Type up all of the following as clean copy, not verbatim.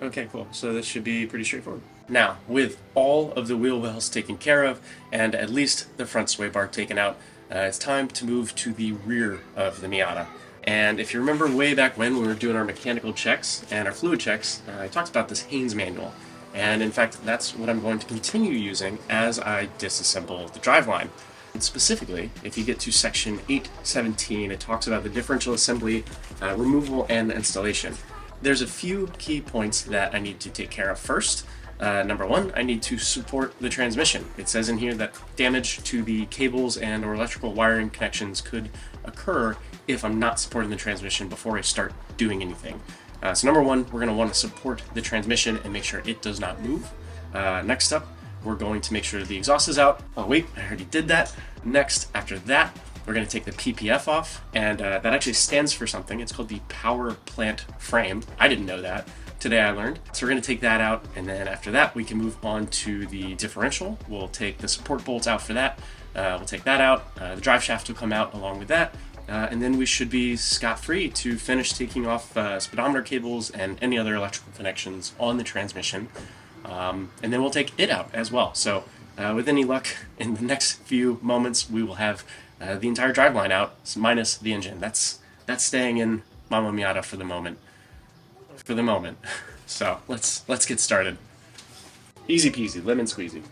Okay, cool. So this should be pretty straightforward. Now, with all of the wheel wells taken care of, and at least the front sway bar taken out, it's time to move to the rear of the Miata. And if you remember way back when we were doing our mechanical checks and our fluid checks, I talked about this Haynes manual. And in fact, that's what I'm going to continue using as I disassemble the driveline. And specifically, if you get to section 817, it talks about the differential assembly, removal, and installation. There's a few key points that I need to take care of first. Number one, I need to support the transmission. It says in here that damage to the cables and or electrical wiring connections could occur if I'm not supporting the transmission before I start doing anything. So number one, we're going to want to support the transmission and make sure it does not move. Next up, we're going to make sure the exhaust is out. Oh wait, I already did that. Next, after that, we're going to take the PPF off, and that actually stands for something. It's called the power plant frame. I didn't know that. Today I learned. So we're going to take that out, and then after that we can move on to the differential. We'll take the support bolts out for that. We'll take that out. The drive shaft will come out along with that. And then we should be scot-free to finish taking off speedometer cables and any other electrical connections on the transmission. And then we'll take it out as well. So with any luck, in the next few moments, we will have the entire driveline out, minus the engine. That's staying in Mama Miata for the moment. So let's get started. Easy peasy, lemon squeezy.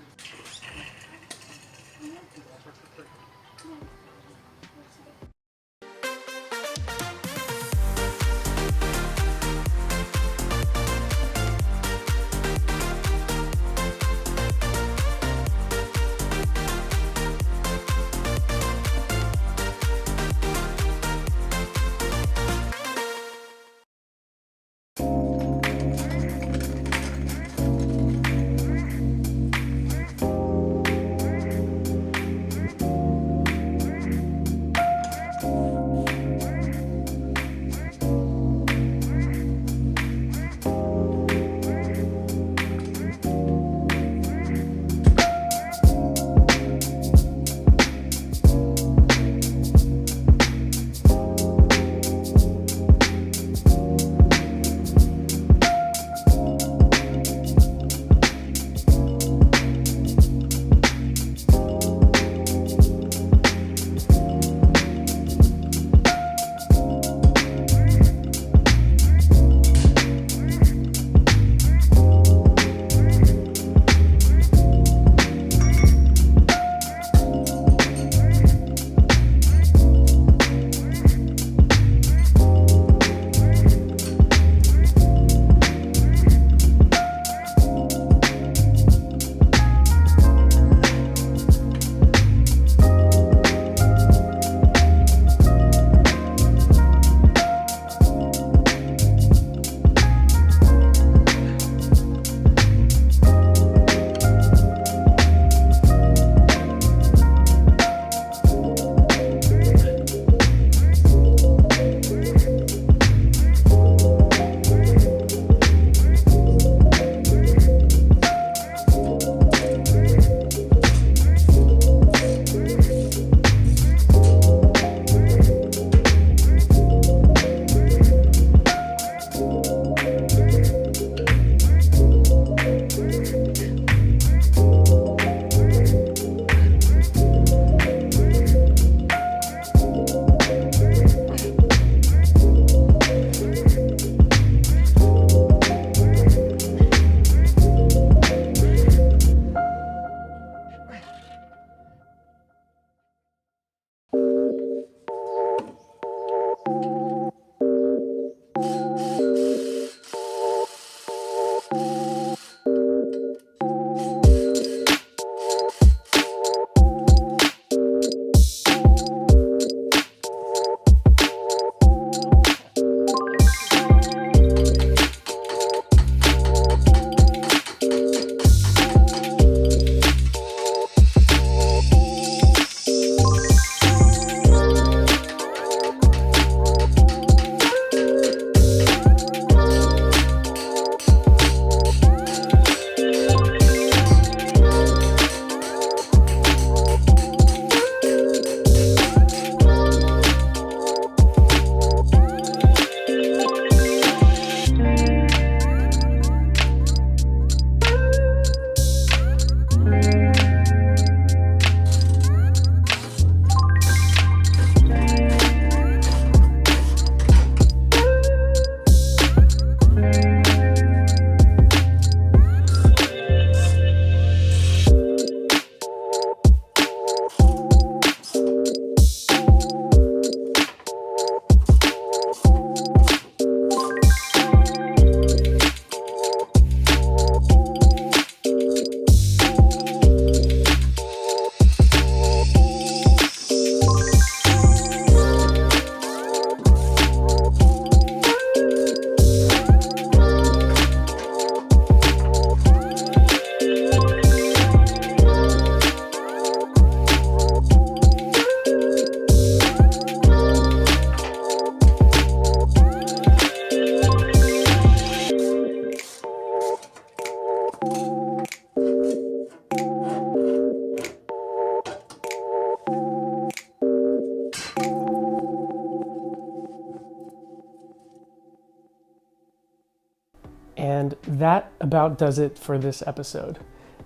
And that about does it for this episode.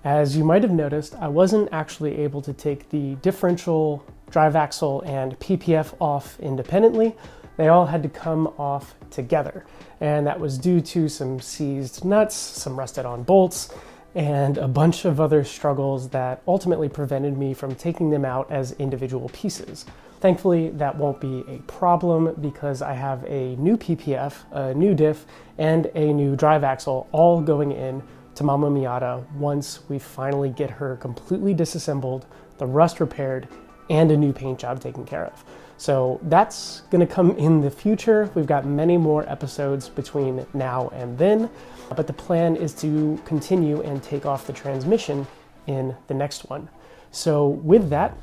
As you might have noticed, I wasn't actually able to take the differential, drive axle, and PPF off independently. They all had to come off together. And that was due to some seized nuts, some rusted on bolts, and a bunch of other struggles that ultimately prevented me from taking them out as individual pieces. Thankfully, that won't be a problem because I have a new PPF, a new diff, and a new drive axle all going in to Mama Miata once we finally get her completely disassembled, the rust repaired, and a new paint job taken care of. So that's gonna come in the future. We've got many more episodes between now and then, but the plan is to continue and take off the transmission in the next one. So with that,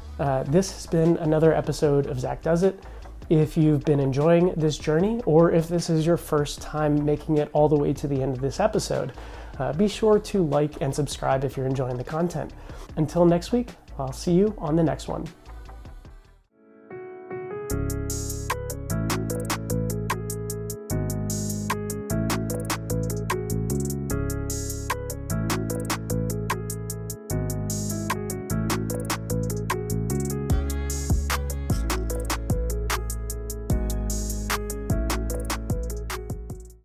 this has been another episode of Zak Does It. If you've been enjoying this journey, or if this is your first time making it all the way to the end of this episode, be sure to like and subscribe if you're enjoying the content. Until next week, I'll see you on the next one.